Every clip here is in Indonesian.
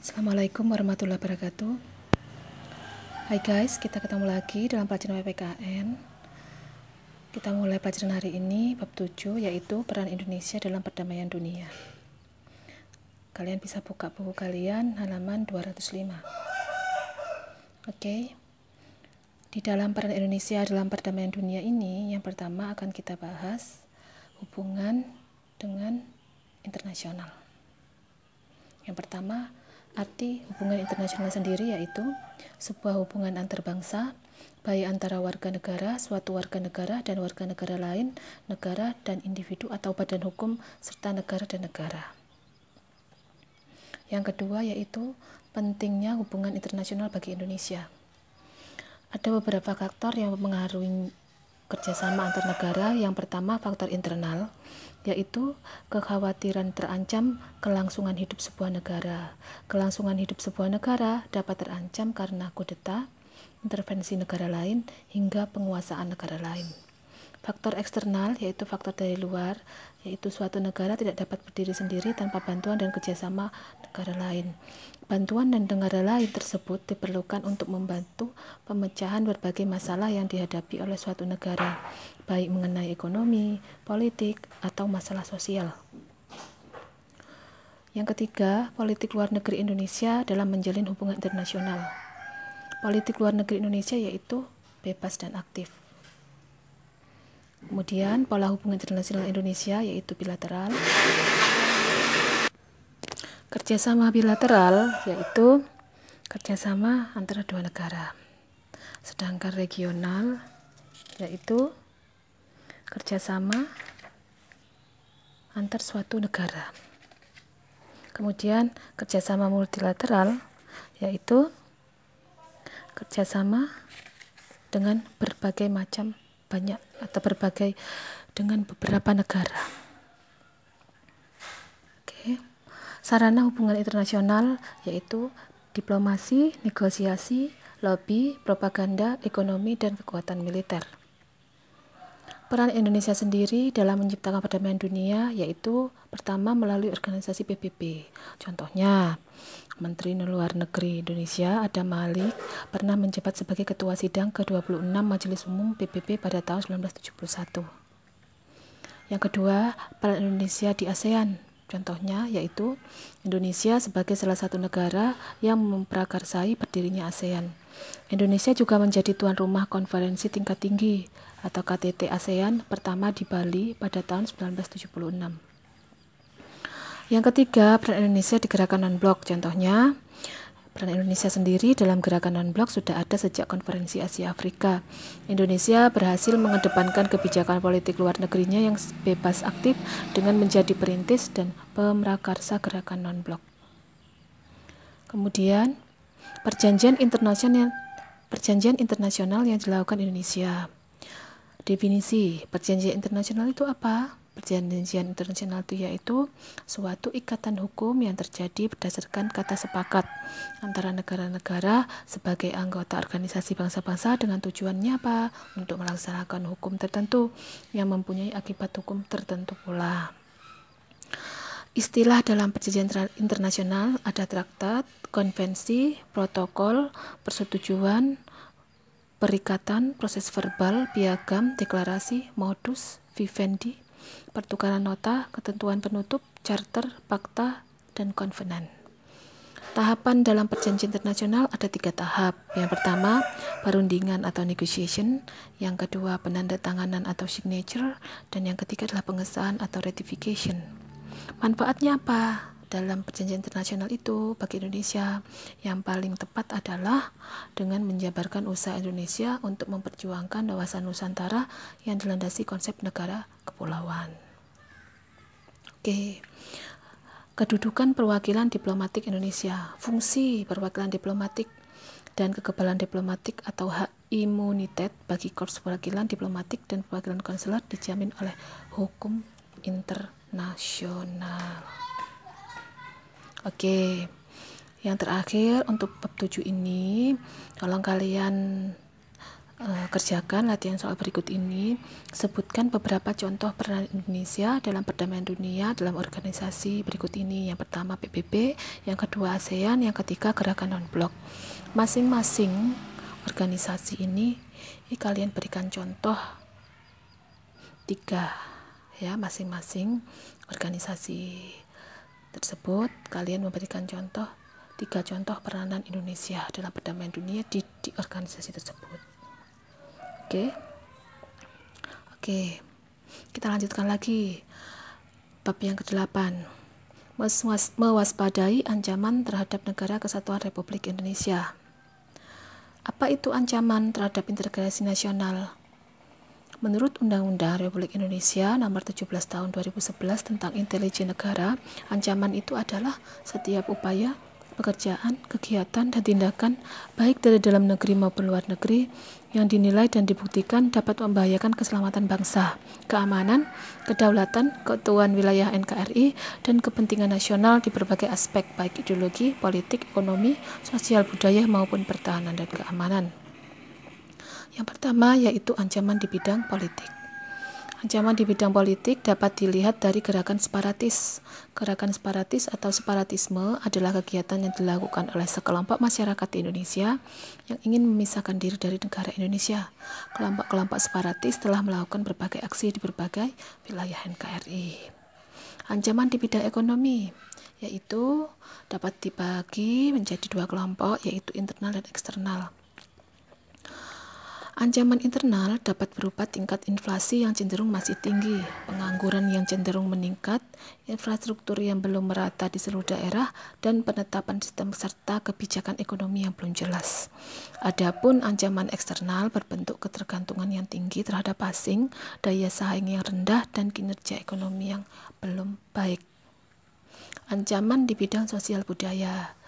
Assalamualaikum warahmatullahi wabarakatuh. Hai guys, kita ketemu lagi dalam pelajaran PPKN. Kita mulai pelajaran hari ini bab 7, yaitu peran Indonesia dalam perdamaian dunia. Kalian bisa buka buku kalian halaman 205. Oke. Di dalam peran Indonesia dalam perdamaian dunia ini, yang pertama akan kita bahas hubungan dengan internasional. Yang pertama, arti hubungan internasional sendiri yaitu sebuah hubungan antar bangsa, baik antara warga negara, suatu warga negara dan warga negara lain, negara dan individu atau badan hukum, serta negara dan negara. Yang kedua yaitu pentingnya hubungan internasional bagi Indonesia. Ada beberapa faktor yang mempengaruhi kerjasama antar negara. Yang pertama, faktor internal, yaitu kekhawatiran terancam kelangsungan hidup sebuah negara. Kelangsungan hidup sebuah negara dapat terancam karena kudeta, intervensi negara lain, hingga penguasaan negara lain. Faktor eksternal, yaitu faktor dari luar, yaitu suatu negara tidak dapat berdiri sendiri tanpa bantuan dan kerjasama negara lain. Bantuan dan negara lain tersebut diperlukan untuk membantu pemecahan berbagai masalah yang dihadapi oleh suatu negara, baik mengenai ekonomi, politik, atau masalah sosial. Yang ketiga, politik luar negeri Indonesia dalam menjalin hubungan internasional. Politik luar negeri Indonesia yaitu bebas dan aktif. Kemudian, pola hubungan internasional Indonesia yaitu bilateral. Kerjasama bilateral yaitu kerjasama antara dua negara. Sedangkan regional yaitu kerjasama antar suatu negara. Kemudian kerjasama multilateral yaitu kerjasama dengan berbagai macam banyak atau berbagai dengan beberapa negara. Oke. Sarana hubungan internasional yaitu diplomasi, negosiasi, lobby, propaganda, ekonomi, dan kekuatan militer. Peran Indonesia sendiri dalam menciptakan perdamaian dunia yaitu pertama melalui organisasi PBB. Contohnya, Menteri Luar Negeri Indonesia Adam Malik pernah menjabat sebagai Ketua Sidang ke-26 Majelis Umum PBB pada tahun 1971. Yang kedua, peran Indonesia di ASEAN. Contohnya yaitu Indonesia sebagai salah satu negara yang memprakarsai berdirinya ASEAN. Indonesia juga menjadi tuan rumah konferensi tingkat tinggi atau KTT ASEAN pertama di Bali pada tahun 1976. Yang ketiga, peran Indonesia di gerakan non-blok. Contohnya, peran Indonesia sendiri dalam gerakan non-blok sudah ada sejak konferensi Asia Afrika. Indonesia berhasil mengedepankan kebijakan politik luar negerinya yang bebas aktif dengan menjadi perintis dan pemrakarsa gerakan non-blok. Kemudian, perjanjian internasional yang dilakukan Indonesia. Definisi perjanjian internasional itu apa? Perjanjian internasional itu yaitu suatu ikatan hukum yang terjadi berdasarkan kata sepakat antara negara-negara sebagai anggota organisasi bangsa-bangsa dengan tujuannya apa? Untuk melaksanakan hukum tertentu yang mempunyai akibat hukum tertentu pula. Istilah dalam perjanjian internasional ada traktat, konvensi, protokol, persetujuan, perikatan, proses verbal, piagam, deklarasi, modus vivendi, pertukaran nota, ketentuan penutup, charter, fakta, dan konvenan. Tahapan dalam perjanjian internasional ada 3 tahap. Yang pertama, perundingan atau negotiation. Yang kedua, penandatanganan atau signature. Dan yang ketiga adalah pengesahan atau ratification. Manfaatnya apa? Dalam perjanjian internasional itu bagi Indonesia yang paling tepat adalah dengan menjabarkan usaha Indonesia untuk memperjuangkan wawasan Nusantara yang dilandasi konsep negara kepulauan. Oke. Kedudukan perwakilan diplomatik Indonesia. Fungsi perwakilan diplomatik dan kekebalan diplomatik atau hak imunitet bagi korps perwakilan diplomatik dan perwakilan konsuler dijamin oleh hukum internasional. Oke, yang terakhir untuk bab 7 ini, tolong kalian kerjakan latihan soal berikut ini. Sebutkan beberapa contoh peran Indonesia dalam perdamaian dunia dalam organisasi berikut ini. Yang pertama PBB, yang kedua ASEAN, yang ketiga Gerakan Non-Blok. Masing-masing organisasi ini kalian berikan contoh 3 ya, masing-masing organisasi tersebut kalian memberikan contoh 3 contoh peranan Indonesia dalam perdamaian dunia di organisasi tersebut. Oke, kita lanjutkan lagi. Bab yang ke-8, mewaspadai ancaman terhadap negara kesatuan Republik Indonesia. Apa itu ancaman terhadap integrasi nasional? Menurut Undang-Undang Republik Indonesia Nomor 17 Tahun 2011 tentang Intelijen Negara, ancaman itu adalah setiap upaya, pekerjaan, kegiatan, dan tindakan baik dari dalam negeri maupun luar negeri yang dinilai dan dibuktikan dapat membahayakan keselamatan bangsa, keamanan, kedaulatan, keutuhan wilayah NKRI, dan kepentingan nasional di berbagai aspek baik ideologi, politik, ekonomi, sosial, budaya, maupun pertahanan dan keamanan. Yang pertama yaitu ancaman di bidang politik. Ancaman di bidang politik dapat dilihat dari gerakan separatis. Gerakan separatis atau separatisme adalah kegiatan yang dilakukan oleh sekelompok masyarakat di Indonesia yang ingin memisahkan diri dari negara Indonesia. Kelompok-kelompok separatis telah melakukan berbagai aksi di berbagai wilayah NKRI. Ancaman di bidang ekonomi, yaitu dapat dibagi menjadi 2 kelompok, yaitu internal dan eksternal. Ancaman internal dapat berupa tingkat inflasi yang cenderung masih tinggi, pengangguran yang cenderung meningkat, infrastruktur yang belum merata di seluruh daerah, dan penetapan sistem serta kebijakan ekonomi yang belum jelas. Adapun ancaman eksternal berbentuk ketergantungan yang tinggi terhadap asing, daya saing yang rendah, dan kinerja ekonomi yang belum baik. Ancaman di bidang sosial budaya.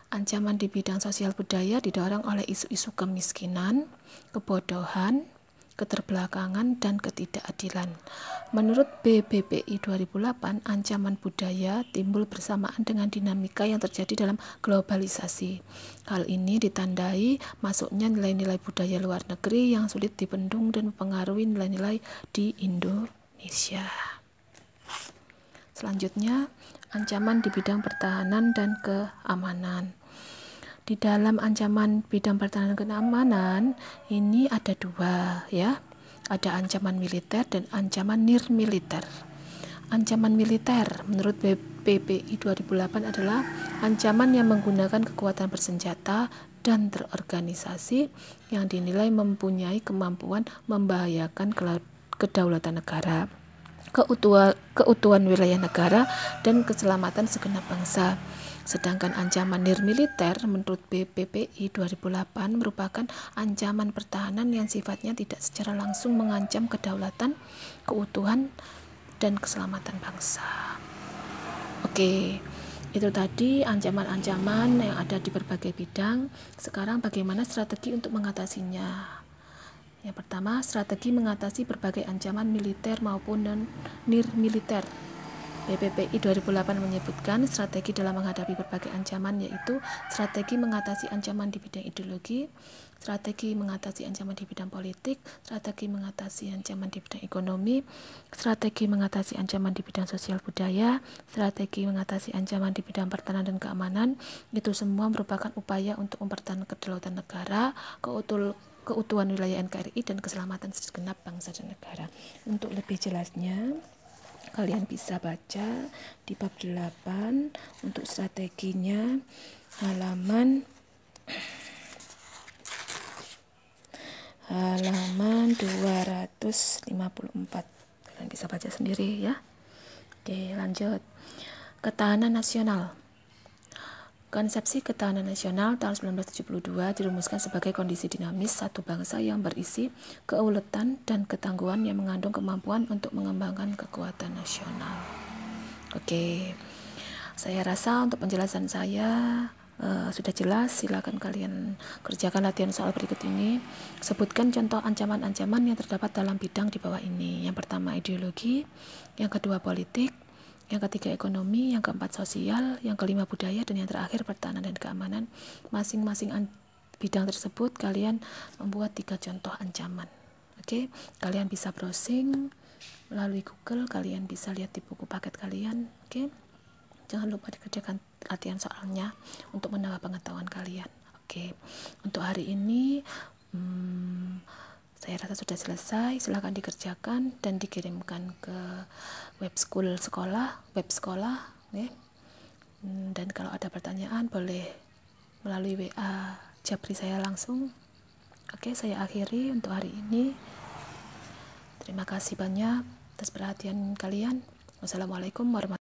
Ancaman di bidang sosial budaya didorong oleh isu-isu kemiskinan, kebodohan, keterbelakangan, dan ketidakadilan. Menurut BBPI 2008, ancaman budaya timbul bersamaan dengan dinamika yang terjadi dalam globalisasi. Hal ini ditandai masuknya nilai-nilai budaya luar negeri yang sulit dibendung dan mempengaruhi nilai-nilai di Indonesia. Selanjutnya, ancaman di bidang pertahanan dan keamanan. Di dalam ancaman bidang pertahanan dan keamanan ini ada 2 ya. Ada ancaman militer dan ancaman nirmiliter. Ancaman militer menurut BBPI 2008 adalah ancaman yang menggunakan kekuatan bersenjata dan terorganisasi yang dinilai mempunyai kemampuan membahayakan kedaulatan negara, keutuhan wilayah negara, dan keselamatan segenap bangsa. Sedangkan ancaman nirmiliter menurut BBPI 2008 merupakan ancaman pertahanan yang sifatnya tidak secara langsung mengancam kedaulatan, keutuhan, dan keselamatan bangsa. Oke, itu tadi ancaman-ancaman yang ada di berbagai bidang. Sekarang bagaimana strategi untuk mengatasinya? Yang pertama, strategi mengatasi berbagai ancaman militer maupun non-nirmiliter. BBPI 2008 menyebutkan strategi dalam menghadapi berbagai ancaman, yaitu strategi mengatasi ancaman di bidang ideologi, strategi mengatasi ancaman di bidang politik, strategi mengatasi ancaman di bidang ekonomi, strategi mengatasi ancaman di bidang sosial budaya, strategi mengatasi ancaman di bidang pertahanan dan keamanan. Itu semua merupakan upaya untuk mempertahankan kedaulatan negara, keutuhan wilayah NKRI, dan keselamatan segenap bangsa dan negara. Untuk lebih jelasnya, kalian bisa baca di bab 8 untuk strateginya halaman 254. Kalian bisa baca sendiri ya. Oke, lanjut. Ketahanan nasional. Konsepsi ketahanan nasional tahun 1972 dirumuskan sebagai kondisi dinamis satu bangsa yang berisi keuletan dan ketangguhan yang mengandung kemampuan untuk mengembangkan kekuatan nasional. Oke, saya rasa untuk penjelasan saya sudah jelas. Silakan kalian kerjakan latihan soal berikut ini. Sebutkan contoh ancaman-ancaman yang terdapat dalam bidang di bawah ini. Yang pertama ideologi, yang kedua politik, yang ketiga ekonomi, yang keempat sosial, yang kelima budaya, dan yang terakhir pertahanan dan keamanan. Masing-masing bidang tersebut kalian membuat 3 contoh ancaman. Oke, kalian bisa browsing melalui Google, kalian bisa lihat di buku paket kalian. Oke, jangan lupa dikerjakan latihan soalnya untuk menambah pengetahuan kalian. Oke, untuk hari ini saya rasa sudah selesai. Silahkan dikerjakan dan dikirimkan ke web sekolah. Okay. Dan kalau ada pertanyaan boleh melalui WA Japri saya langsung. Oke, saya akhiri untuk hari ini. Terima kasih banyak atas perhatian kalian. Wassalamualaikum warahmatullahi wabarakatuh.